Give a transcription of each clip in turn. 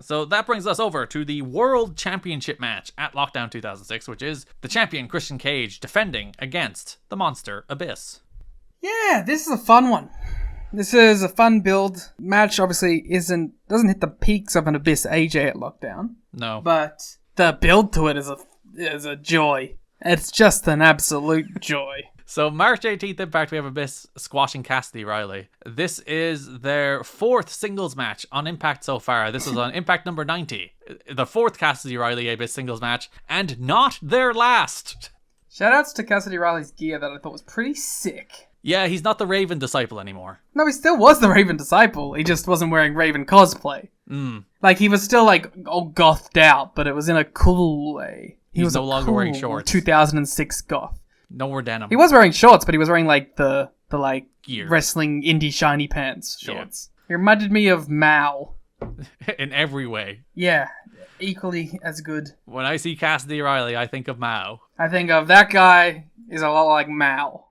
So that brings us over to the World Championship match at Lockdown 2006, which is the champion Christian Cage defending against the monster Abyss. Yeah, this is a fun one. This is a fun build. Match obviously doesn't hit the peaks of an Abyss AJ at Lockdown. No. But the build to it is a joy. It's just an absolute joy. So March 18th Impact, we have Abyss squashing Cassidy Riley. This is their 4th singles match on Impact so far. This is on Impact number 90. The 4th Cassidy Riley Abyss singles match, and not their last. Shoutouts to Cassidy Riley's gear that I thought was pretty sick. Yeah, he's not the Raven Disciple anymore. No, he still was the Raven Disciple. He just wasn't wearing Raven cosplay. Like, he was still, like, all gothed out, but it was in a cool way. He was no longer wearing shorts. 2006 goth. No more denim. He was wearing shorts, but he was wearing, like, the gear. Wrestling indie shiny pants shorts. Yeah. He reminded me of Mao. In every way. Yeah, equally as good. When I see Cassidy Riley, I think of Mao. I think of that guy is a lot like Mao.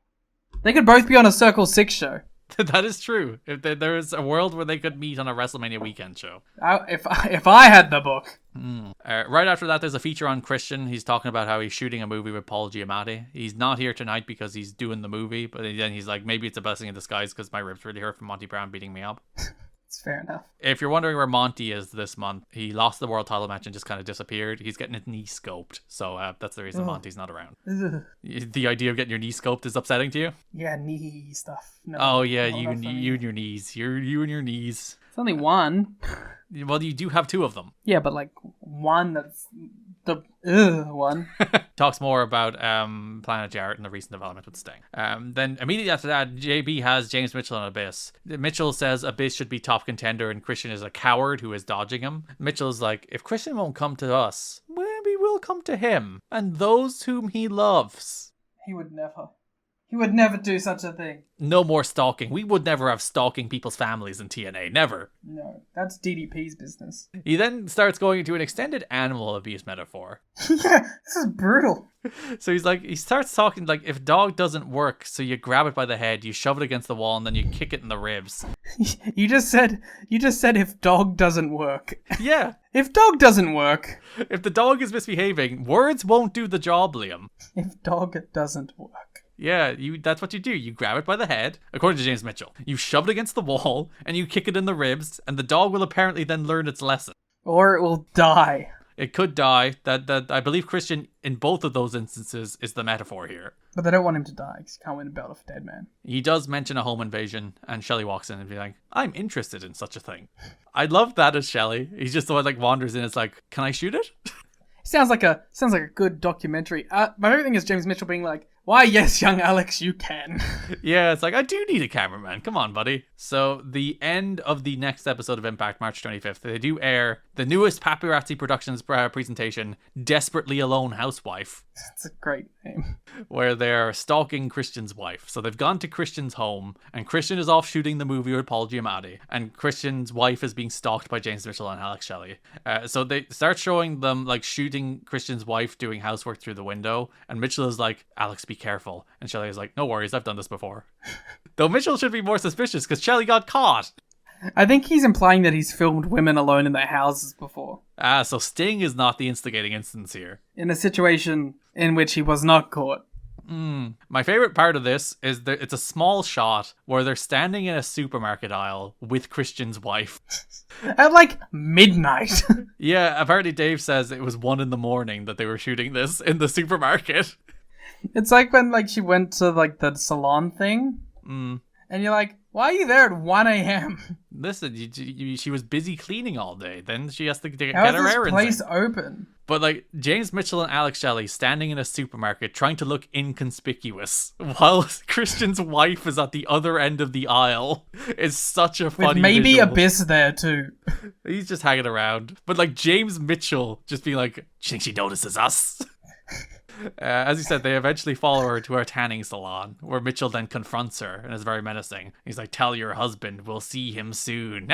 They could both be on a Circle 6 show. That is true. If there is a world where they could meet on a WrestleMania weekend show. If I had the book. Right after that, there's a feature on Christian. He's talking about how he's shooting a movie with Paul Giamatti. He's not here tonight because he's doing the movie, but then he's like, maybe it's a blessing in disguise because my ribs really hurt from Monty Brown beating me up. It's fair enough. If you're wondering where Monty is this month, he lost the world title match and just kind of disappeared. He's getting his knee scoped, so that's the reason Monty's not around. The idea of getting your knee scoped is upsetting to you? Yeah, knee stuff. No, oh yeah, you and your knees. You and your knees. It's only one. Well, you do have 2 of them. Yeah, but like one that's the one. Talks more about Planet Jarrett and the recent development with Sting. Then immediately after that, JB has James Mitchell and Abyss. Mitchell says Abyss should be top contender and Christian is a coward who is dodging him. Mitchell's like, if Christian won't come to us, maybe we'll come to him and those whom he loves. He would never. He would never do such a thing. No more stalking. We would never have stalking people's families in TNA. Never. No, that's DDP's business. He then starts going into an extended animal abuse metaphor. Yeah, this is brutal. So he starts talking like, if dog doesn't work, so you grab it by the head, you shove it against the wall, and then you kick it in the ribs. You just said if dog doesn't work. Yeah. If dog doesn't work. If the dog is misbehaving, words won't do the job, Liam. If dog doesn't work. Yeah, that's what you do. You grab it by the head, according to James Mitchell. You shove it against the wall, and you kick it in the ribs, and the dog will apparently then learn its lesson. Or it will die. It could die. That I believe Christian, in both of those instances, is the metaphor here. But they don't want him to die, because he can't win a belt off a dead man. He does mention a home invasion, and Shelley walks in and be like, I'm interested in such a thing. I love that as Shelley. He's just the one like wanders in, it's like, can I shoot it? Sounds like a good documentary. My favorite thing is James Mitchell being like, why, yes, young Alex, you can. Yeah, it's like, I do need a cameraman. Come on, buddy. So the end of the next episode of Impact, March 25th, they do air the newest Paparazzi Productions presentation, Desperately Alone Housewife. That's a great name. Where they're stalking Christian's wife. So they've gone to Christian's home, and Christian is off shooting the movie with Paul Giamatti, and Christian's wife is being stalked by James Mitchell and Alex Shelley. So they start showing them like shooting Christian's wife doing housework through the window, and Mitchell is like, Alex, be careful. And Shelley is like, no worries, I've done this before. Though Mitchell should be more suspicious because Shelley got caught. I think he's implying that he's filmed women alone in their houses before. So Sting is not the instigating instance here. In a situation in which he was not caught. My favorite part of this is that it's a small shot where they're standing in a supermarket aisle with Christian's wife. At like midnight. Yeah, apparently Dave says it was 1 a.m. that they were shooting this in the supermarket. It's like when like she went to like the salon thing. And you're like, why are you there at 1 a.m.? Listen, she was busy cleaning all day. Then she has to get How her is errands this place in. open? But like James Mitchell and Alex Shelley standing in a supermarket trying to look inconspicuous while Christian's wife is at the other end of the aisle is such a funny With maybe visual. Abyss there too. He's just hanging around. But like James Mitchell just being like, do you think she notices us? As you said, they eventually follow her to her tanning salon, where Mitchell then confronts her and is very menacing. He's like, tell your husband, we'll see him soon.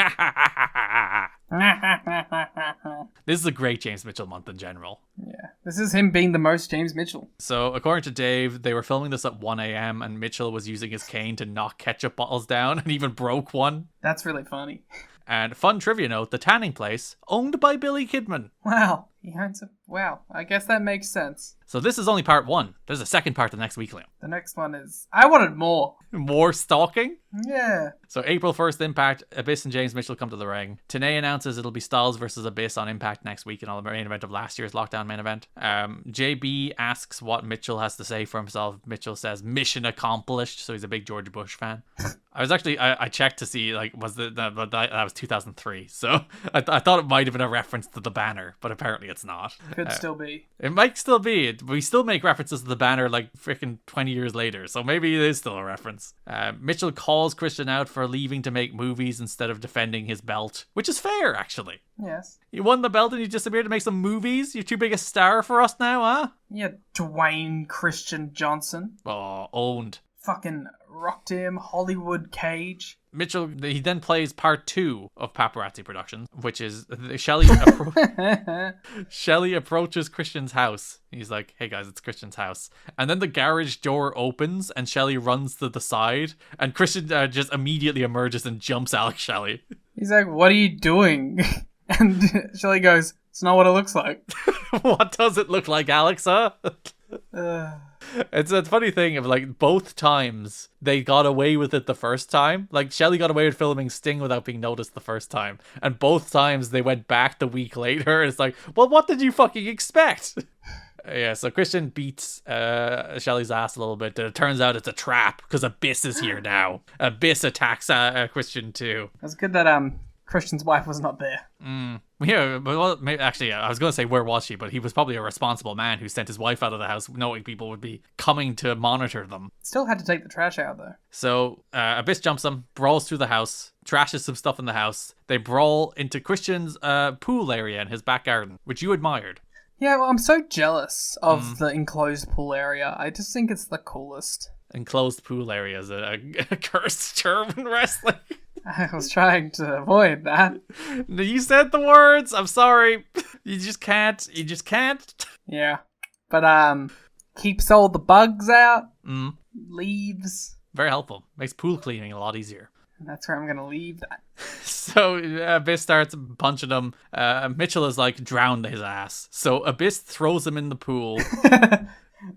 This is a great James Mitchell month in general. Yeah, this is him being the most James Mitchell. So, according to Dave, they were filming this at 1 a.m. and Mitchell was using his cane to knock ketchup bottles down and even broke one. That's really funny. And fun trivia note, the tanning place, owned by Billy Kidman. Wow. He owns a... Wow. I guess that makes sense. So this is only part 1. There's a second part the next week, Liam. The next one is... I wanted more. More stalking? Yeah. So April 1st, Impact, Abyss and James Mitchell come to the ring. TNA announces it'll be Styles versus Abyss on Impact next week in the main event of last year's Lockdown main event. JB asks what Mitchell has to say for himself. Mitchell says, mission accomplished. So he's a big George Bush fan. I was actually, I checked to see, like, but that was 2003. So I thought it might have been a reference to the banner, but apparently it's not. Could still be. It might still be. We still make references to the banner like freaking 20 years later. So maybe it is still a reference. Mitchell calls Christian out for leaving to make movies instead of defending his belt, which is fair, actually. Yes. You won the belt and you disappeared to make some movies? You're too big a star for us now, huh? Yeah, Dwayne Christian Johnson. Oh, owned. Fucking rocked him, Hollywood Cage. Mitchell, he then plays part 2 of Paparazzi Productions, which is Shelley approaches Christian's house. He's like, hey guys, it's Christian's house. And then the garage door opens and Shelley runs to the side and Christian just immediately emerges and jumps Alex Shelley. He's like, what are you doing? And Shelley goes, it's not what it looks like. What does it look like, Alex, huh? It's a funny thing of like both times they got away with it the first time. Like Shelley got away with filming Sting without being noticed the first time, and both times they went back the week later. It's like, well, what did you fucking expect? Yeah, so Christian beats Shelley's ass a little bit. It turns out it's a trap because Abyss is here now. Abyss attacks Christian too. It's good that Christian's wife was not there. Yeah, well, actually, I was going to say where was she, but he was probably a responsible man who sent his wife out of the house knowing people would be coming to monitor them. Still had to take the trash out, though. So Abyss jumps him, brawls through the house, trashes some stuff in the house. They brawl into Christian's pool area in his back garden, which you admired. Yeah, well, I'm so jealous of the enclosed pool area. I just think it's the coolest. Enclosed pool area is a cursed term in wrestling. I was trying to avoid that. You said the words. I'm sorry. You just can't. You just can't. Yeah. But, keeps all the bugs out. Leaves. Very helpful. Makes pool cleaning a lot easier. And that's where I'm going to leave that. So Abyss starts punching him. Mitchell is like, drowned his ass. So Abyss throws him in the pool.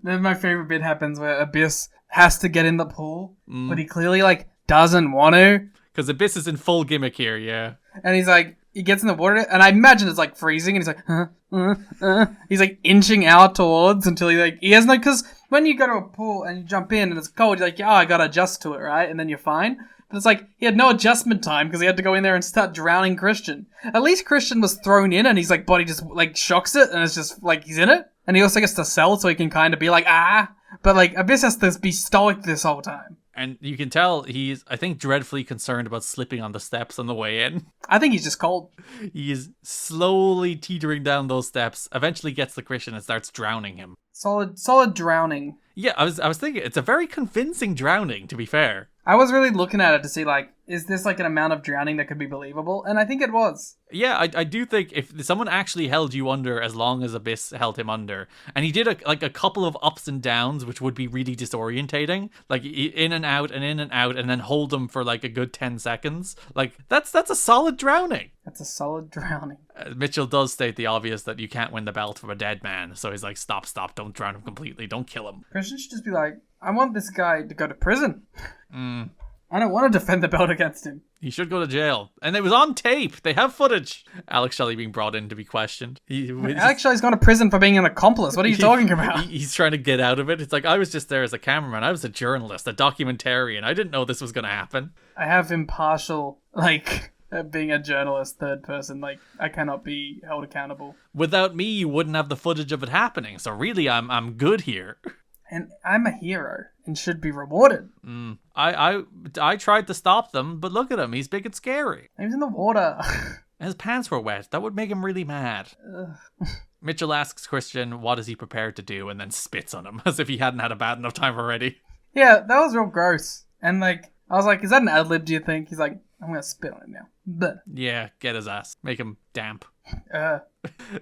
Then my favorite bit happens where Abyss has to get in the pool, but he clearly, like, doesn't want to. Because Abyss is in full gimmick here, yeah. And he's like, he gets in the water, and I imagine it's like freezing, and he's like, he's like inching out towards until he has no, because when you go to a pool and you jump in and it's cold, you're like, I gotta adjust to it, right? And then you're fine. But it's like, he had no adjustment time because he had to go in there and start drowning Christian. At least Christian was thrown in and his like body just like shocks it and it's just like he's in it. And he also gets to sell so he can kind of be like, But like Abyss has to be stoic this whole time. And you can tell he's, I think, dreadfully concerned about slipping on the steps on the way in. I think he's just cold. He is slowly teetering down those steps, eventually gets to Christian and starts drowning him. Solid drowning. Yeah, I was thinking, it's a very convincing drowning, to be fair. I was really looking at it to see, like, is this like an amount of drowning that could be believable? And I think it was. Yeah, I do think if someone actually held you under as long as Abyss held him under, and he did a couple of ups and downs, which would be really disorientating, like in and out, and then hold him for like a good 10 seconds. Like, that's a solid drowning. That's a solid drowning. Mitchell does state the obvious that you can't win the belt from a dead man, so he's like, stop, don't drown him completely, don't kill him. Christian should just be like, I want this guy to go to prison. I don't want to defend the belt against him. He should go to jail. And it was on tape. They have footage. Alex Shelley being brought in to be questioned. Alex Shelley's gone to prison for being an accomplice. What are you talking about? He's trying to get out of it. It's like, I was just there as a cameraman. I was a journalist, a documentarian. I didn't know this was going to happen. I have impartial, like, being a journalist, third person. Like, I cannot be held accountable. Without me, you wouldn't have the footage of it happening. So really, I'm good here. And I'm a hero and should be rewarded. I tried to stop them, but look at him. He's big and scary. He was in the water. His pants were wet. That would make him really mad. Mitchell asks Christian what is he prepared to do and then spits on him as if he hadn't had a bad enough time already. Yeah, that was real gross. And like, I was like, is that an ad-lib, do you think? He's like, I'm going to spit on him now. But yeah, get his ass. Make him damp.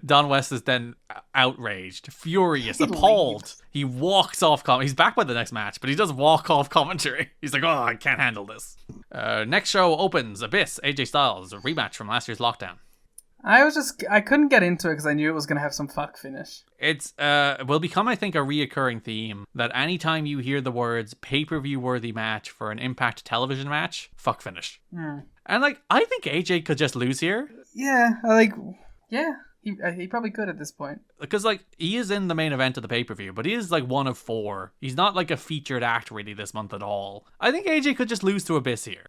Don West is then outraged, furious, He appalled. leaves. He walks off. He's back by the next match, but he does walk off commentary. He's like, oh, I can't handle this. Next show opens Abyss, AJ Styles, a rematch from last year's Lockdown. I couldn't get into it because I knew it was going to have some fuck finish. It's will become, I think, a reoccurring theme that anytime you hear the words pay-per-view worthy match for an Impact television match, fuck finish. And like, I think AJ could just lose here. Yeah, he probably could at this point. Because, like, he is in the main event of the pay-per-view, but he is, like, one of 4. He's not, like, a featured act, really, this month at all. I think AJ could just lose to Abyss here.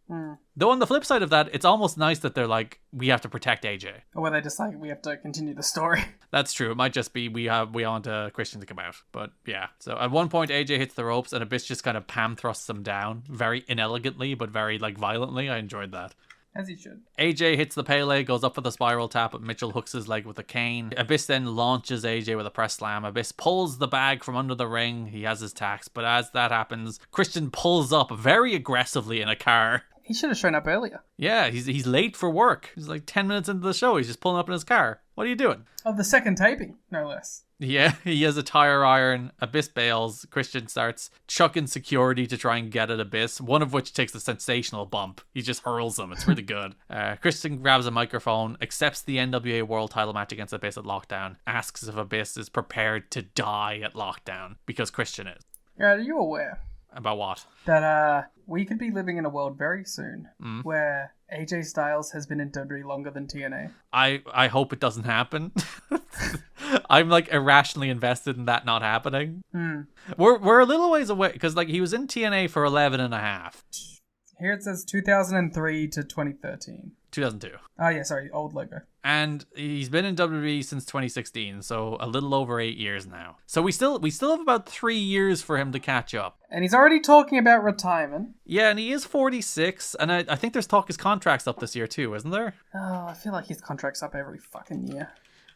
Though, on the flip side of that, it's almost nice that they're like, we have to protect AJ. Or were they just like, we have to continue the story? That's true. It might just be we want Christian to come out. But, yeah. So, at one point, AJ hits the ropes, and Abyss just kind of palm thrusts him down. Very inelegantly, but very, like, violently. I enjoyed that. As he should. AJ hits the Pele, goes up for the spiral tap, but Mitchell hooks his leg with a cane. Abyss then launches AJ with a press slam. Abyss pulls the bag from under the ring. He has his tax, but as that happens, Christian pulls up very aggressively in a car. He should have shown up earlier. Yeah, he's late for work. He's like 10 minutes into the show. He's just pulling up in his car. What are you doing? Of the second taping, no less. Yeah, he has a tire iron. Abyss bails. Christian starts chucking security to try and get at Abyss, one of which takes a sensational bump. He just hurls them. It's really good. Christian grabs a microphone, accepts the NWA World title match against Abyss at Lockdown, asks if Abyss is prepared to die at Lockdown, because Christian is. Yeah, are you aware? About what? That we could be living in a world very soon where AJ Styles has been in WWE longer than TNA. I hope it doesn't happen. I'm like irrationally invested in that not happening. We're a little ways away because like he was in TNA for 11 and a half. Here it says 2003 to 2013. 2002. Oh yeah, sorry, old logo. And he's been in WWE since 2016, so a little over 8 years now. So we still have about 3 years for him to catch up. And he's already talking about retirement. Yeah, and he is 46, and I think there's talk his contract's up this year too, isn't there? Oh, I feel like his contract's up every fucking year.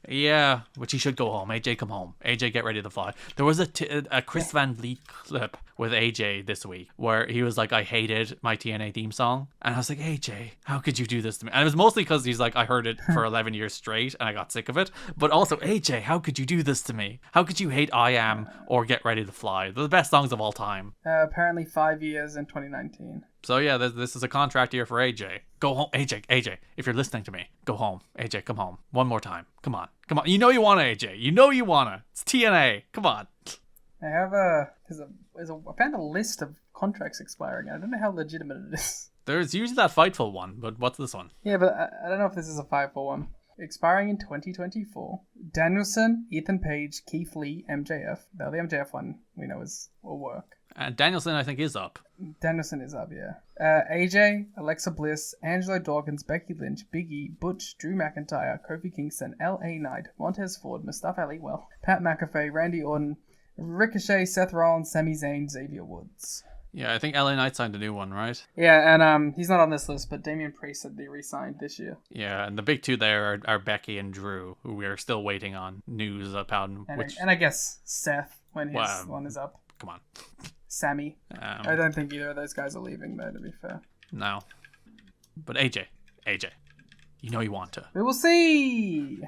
Yeah, which he should go home. AJ, come home. AJ, get ready to fly. There was a Chris Van Vliet clip with AJ this week where he was like, I hated my TNA theme song. And I was like, AJ, how could you do this to me? And it was mostly because he's like, I heard it for 11 years straight and I got sick of it. But also, AJ, how could you do this to me? How could you hate I Am or Get Ready to Fly? They're the best songs of all time. Apparently 5 years in 2019. So yeah, this is a contract year for AJ. Go home, AJ, if you're listening to me, go home. AJ, come home. One more time. Come on. You know you want to, AJ. You know you want to. It's TNA. Come on. I have I found a list of contracts expiring. I don't know how legitimate it is. There's usually that Fightful one, but what's this one? Yeah, but I don't know if this is a Fightful one. Expiring in 2024. Danielson, Ethan Page, Keith Lee, MJF. Now the MJF one we know will work. And Danielson, I think, is up. Danielson is up, yeah. AJ, Alexa Bliss, Angelo Dawkins, Becky Lynch, Big E, Butch, Drew McIntyre, Kofi Kingston, L.A. Knight, Montez Ford, Mustafa Ali, Pat McAfee, Randy Orton, Ricochet, Seth Rollins, Sami Zayn, Xavier Woods. Yeah, I think L.A. Knight signed a new one, right? Yeah, and he's not on this list, but Damian Priest said they re-signed this year. Yeah, and the big two there are Becky and Drew, who we are still waiting on news about. And I guess Seth, when his one is up. Come on. Sammy. I don't think either of those guys are leaving, though, to be fair. No. But AJ, you know you want to. We will see!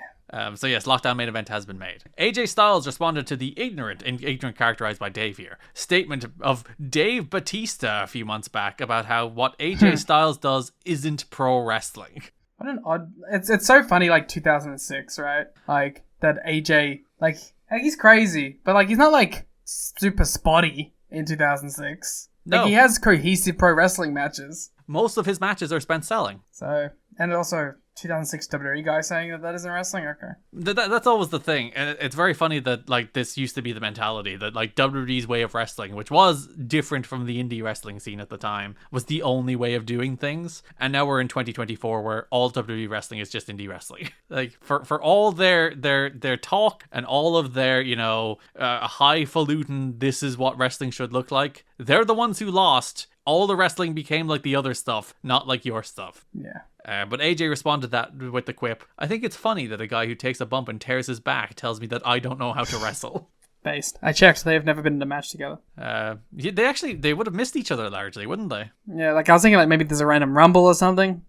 So yes, Lockdown main event has been made. AJ Styles responded to the ignorant characterized by Dave here, statement of Dave Batista a few months back about how what AJ Styles does isn't pro wrestling. What an odd... It's so funny, like, 2006, right? Like, that AJ, like he's crazy, but, like, he's not, like, super spotty in 2006. No. Like, he has cohesive pro wrestling matches. Most of his matches are spent selling. So, and also 2006 WWE guy saying that isn't wrestling. Okay, that's always the thing, and it's very funny that like this used to be the mentality that like WWE's way of wrestling, which was different from the indie wrestling scene at the time, was the only way of doing things. And now we're in 2024 where all WWE wrestling is just indie wrestling. Like for all their talk and all of their highfalutin, this is what wrestling should look like. They're the ones who lost. All the wrestling became like the other stuff, not like your stuff. Yeah. But AJ responded that with the quip, I think it's funny that a guy who takes a bump and tears his back tells me that I don't know how to wrestle. Based. I checked. They have never been in a match together. They would have missed each other largely, wouldn't they? Yeah, like I was thinking like maybe there's a random rumble or something.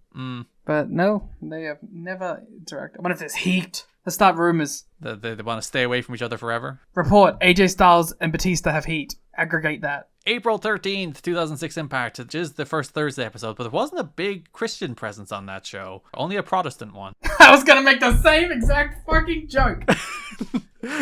But no, they have never interacted. I wonder if there's heat. Let's start rumors. They want to stay away from each other forever. Report, AJ Styles and Batista have heat. Aggregate that. April 13th, 2006 Impact, which is the first Thursday episode, but there wasn't a big Christian presence on that show. Only a Protestant one. I was gonna make the same exact fucking joke.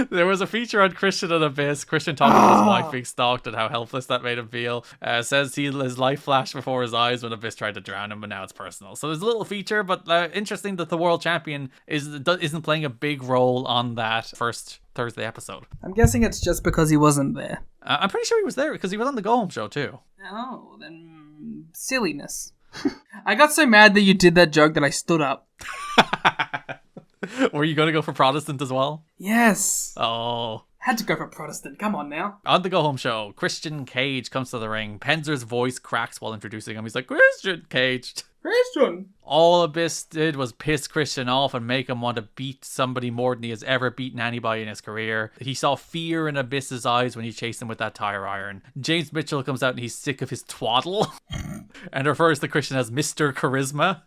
There was a feature on Christian and Abyss. Christian talking about his wife being stalked and how helpless that made him feel. Says his life flashed before his eyes when Abyss tried to drown him, but now it's personal. So there's a little feature, but interesting that the world champion isn't playing a big role on that first Thursday episode. I'm guessing it's just because he wasn't there. I'm pretty sure he was there because he was on the Go Home show too. Oh, then silliness. I got so mad that you did that joke that I stood up. Were you going to go for Protestant as well? Yes. Oh. Had to go for Protestant. Come on now. On the Go Home show, Christian Cage comes to the ring. Penzer's voice cracks while introducing him. He's like, Christian Cage. Christian. All Abyss did was piss Christian off and make him want to beat somebody more than he has ever beaten anybody in his career. He saw fear in Abyss's eyes when he chased him with that tire iron. James Mitchell comes out and he's sick of his twaddle and refers to Christian as Mr. Charisma.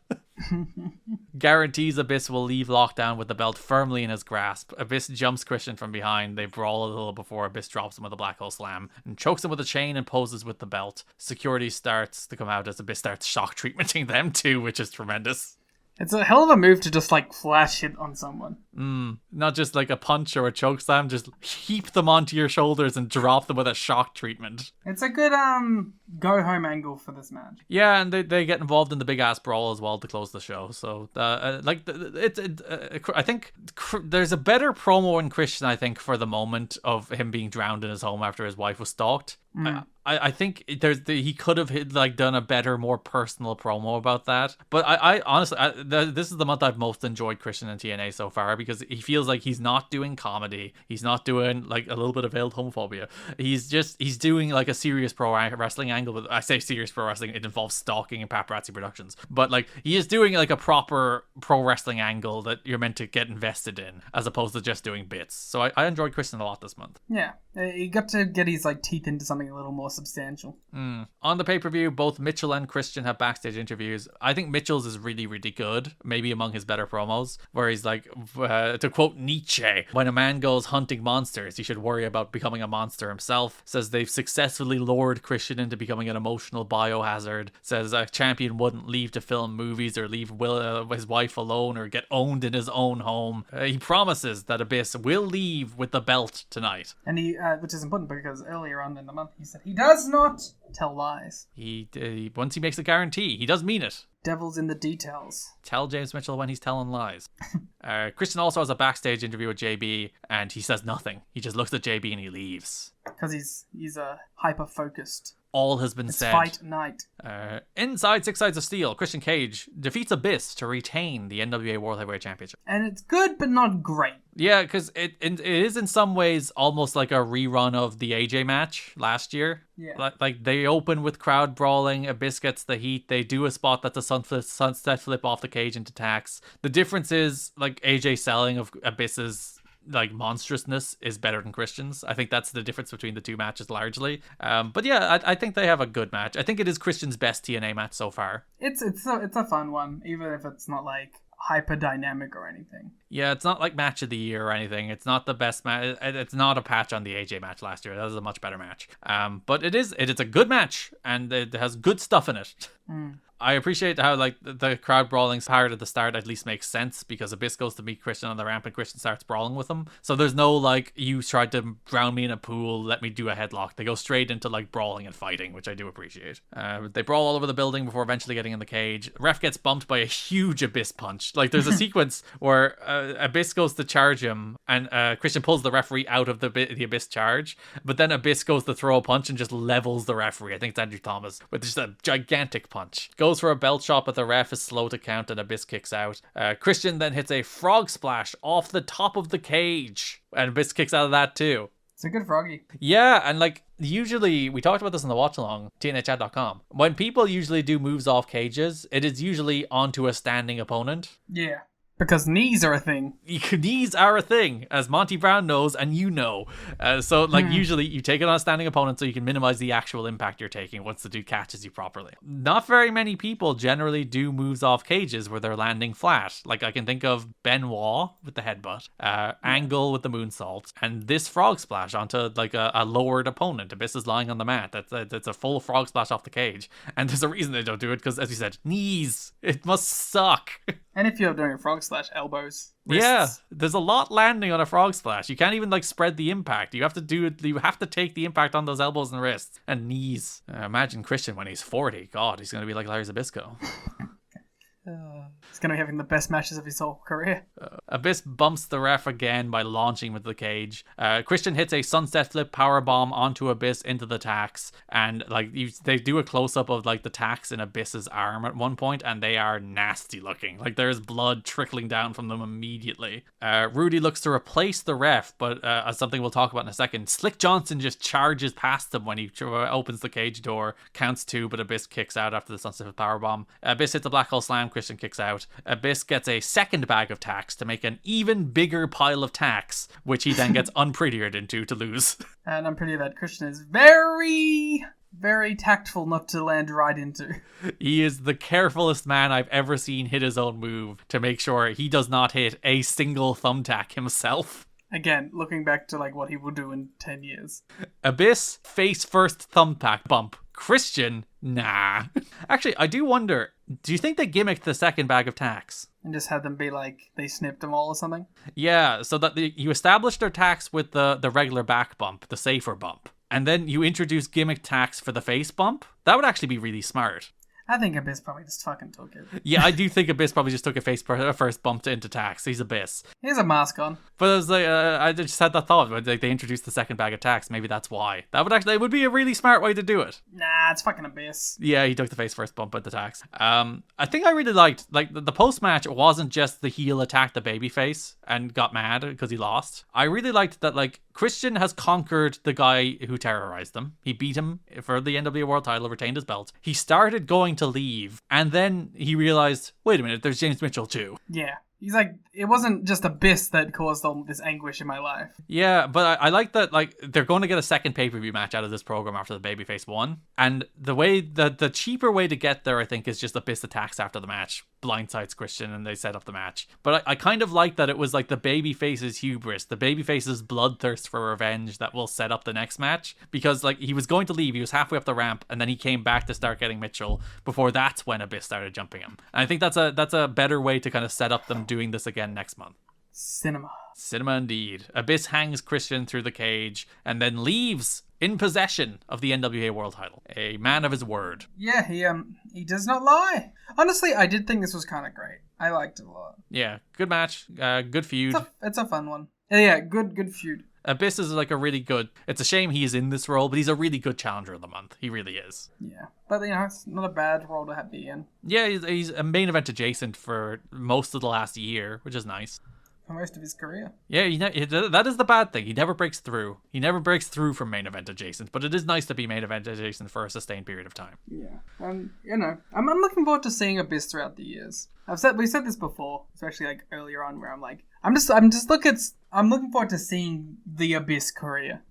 Guarantees Abyss will leave lockdown with the belt firmly in his grasp. Abyss jumps Christian from behind. They brawl a little before Abyss drops him with a black hole slam and chokes him with a chain and poses with the belt. Security starts to come out as Abyss starts shock treatmenting them too, which is tremendous. It's a hell of a move to just like flash it on someone. Not just like a punch or a choke slam, just heap them onto your shoulders and drop them with a shock treatment. It's a good go home angle for this match. Yeah, and they get involved in the big ass brawl as well to close the show. So I think there's a better promo in Christian, I think, for the moment of him being drowned in his home after his wife was stalked. I think he could have done a better, more personal promo about that. But I honestly, this is the month I've most enjoyed Christian and TNA so far because he feels like he's not doing comedy. He's not doing like a little bit of veiled homophobia. He's doing like a serious pro wrestling angle. But I say serious pro wrestling, it involves stalking and Paparazzi Productions. But like he is doing like a proper pro wrestling angle that you're meant to get invested in, as opposed to just doing bits. So I enjoyed Christian a lot this month. Yeah, he got to get his like teeth into something a little more substantial. On the pay-per-view, both Mitchell and Christian have backstage interviews. I think Mitchell's is really, really good, maybe among his better promos, where he's like, to quote Nietzsche, when a man goes hunting monsters, he should worry about becoming a monster himself. Says they've successfully lured Christian into becoming an emotional biohazard. Says a champion wouldn't leave to film movies or leave his wife alone or get owned in his own home. He promises that Abyss will leave with the belt tonight. And he, which is important because earlier on in the month he said he does not tell lies. He once he makes a guarantee, he does mean it. Devil's in the details. Tell James Mitchell when he's telling lies. Christian also has a backstage interview with JB, and he says nothing. He just looks at JB and he leaves. Because he's hyper-focused. All has been said. Fight night. Inside Six Sides of Steel, Christian Cage defeats Abyss to retain the NWA World Heavyweight Championship. And it's good, but not great. Yeah, because it is in some ways almost like a rerun of the AJ match last year. Yeah. Like they open with crowd brawling, Abyss gets the heat, they do a spot that's a sunset flip off the cage into tax. The difference is like AJ selling of Abyss's like monstrousness is better than Christian's. I think that's the difference between the two matches largely. But yeah, I think they have a good match. I think it is Christian's best TNA match so far. It's a fun one, even if it's not like hyper dynamic or anything. Yeah, it's not like match of the year or anything. It's not the best match. It's not a patch on the AJ match last year. That was a much better match. But it is a good match and it has good stuff in it. I appreciate how like the crowd brawling part at the start at least makes sense because Abyss goes to meet Christian on the ramp and Christian starts brawling with him. So there's no like, you tried to drown me in a pool, let me do a headlock. They go straight into like brawling and fighting, which I do appreciate. They brawl all over the building before eventually getting in the cage. Ref gets bumped by a huge Abyss punch. Like there's a sequence where Abyss goes to charge him and Christian pulls the referee out of the Abyss charge, but then Abyss goes to throw a punch and just levels the referee. I think it's Andrew Thomas with just a gigantic punch. Goes for a belt shot, but the ref is slow to count and Abyss kicks out. Christian then hits a frog splash off the top of the cage and Abyss kicks out of that too. It's a good froggy. Yeah, and like usually, we talked about this in the watch along, TNAchat.com. When people usually do moves off cages, it is usually onto a standing opponent. Yeah. Because knees are a thing. Knees are a thing, as Monty Brown knows, and you know. So, like, usually you take it on a standing opponent so you can minimize the actual impact you're taking once the dude catches you properly. Not very many people generally do moves off cages where they're landing flat. Like, I can think of Benoit with the headbutt, Angle with the moonsault, and this frog splash onto, like, a lowered opponent. Abyss is lying on the mat. That's a full frog splash off the cage. And there's a reason they don't do it, because, as you said, knees. It must suck. And if you're doing a frog splash, elbows, wrists. Yeah, there's a lot landing on a frog splash. You can't even like spread the impact. You have to do it. You have to take the impact on those elbows and wrists and knees. Imagine Christian when he's 40. God, he's gonna be like Larry Zbyszko. He's going to be having the best matches of his whole career. Abyss bumps the ref again by launching with the cage. Christian hits a sunset flip powerbomb onto Abyss into the tacks. And like they do a close-up of like the tacks in Abyss's arm at one point, and they are nasty looking. Like there's blood trickling down from them immediately. Rudy looks to replace the ref, but as something we'll talk about in a second, Slick Johnson just charges past him when he opens the cage door, counts 2, but Abyss kicks out after the sunset flip powerbomb. Abyss hits a black hole slam, Christian kicks out. Abyss gets a second bag of tacks to make an even bigger pile of tacks, which he then gets unprettied into to lose. And I'm pretty that Christian is very, very tactful not to land right into. He is the carefulest man I've ever seen hit his own move to make sure he does not hit a single thumbtack himself. Again, looking back to like what he will do in 10 years. Abyss, face first thumbtack bump. Christian, nah. Actually, I do wonder, do you think they gimmicked the second bag of tacks? And just had them be like, they snipped them all or something? Yeah, so that you established their tacks with the regular back bump, the safer bump. And then you introduce gimmick tacks for the face bump? That would actually be really smart. I think Abyss probably just fucking took it. Yeah, I do think Abyss probably just took a face first bump into tacks. He's Abyss. He has a mask on. But I was like, I just had that thought, like they introduced the second bag of tacks. Maybe that's why. It would be a really smart way to do it. Nah, it's fucking Abyss. Yeah, he took the face first bump at the tacks. I think I really liked, like, the post-match wasn't just the heel attacked the babyface and got mad because he lost. I really liked that, like, Christian has conquered the guy who terrorized them. He beat him for the NWA World title, retained his belt. He started going to leave, and then he realized, wait a minute, there's James Mitchell too. Yeah. He's like, it wasn't just Abyss that caused all this anguish in my life. Yeah, but I like that, like, they're going to get a second pay-per-view match out of this program after the babyface won. And the cheaper way to get there, I think, is just Abyss attacks after the match, blindsides Christian, and they set up the match. But I kind of like that it was like the babyface's hubris, the babyface's bloodthirst for revenge that will set up the next match. Because, like, he was going to leave, he was halfway up the ramp, and then he came back to start getting Mitchell before that's when Abyss started jumping him. And I think that's a better way to kind of set up them doing this again next month. Cinema indeed. Abyss hangs Christian through the cage and then leaves in possession of the NWA World title. A man of his word. Yeah, he does not lie. Honestly, I did think this was kind of great. I liked it a lot. Yeah, good match, good feud. It's a fun one. Yeah, good feud. Abyss is like a really good... It's a shame he's in this role, but he's a really good challenger of the month. He really is. Yeah, but it's not a bad role to be in. Yeah, he's a main event adjacent for most of the last year, which is nice. For most of his career. Yeah, that is the bad thing. He never breaks through. He never breaks through from main event adjacent, but it is nice to be main event adjacent for a sustained period of time. Yeah, I'm looking forward to seeing Abyss throughout the years. We said this before, especially like earlier on, where I'm like, I'm looking forward to seeing the Abyss career.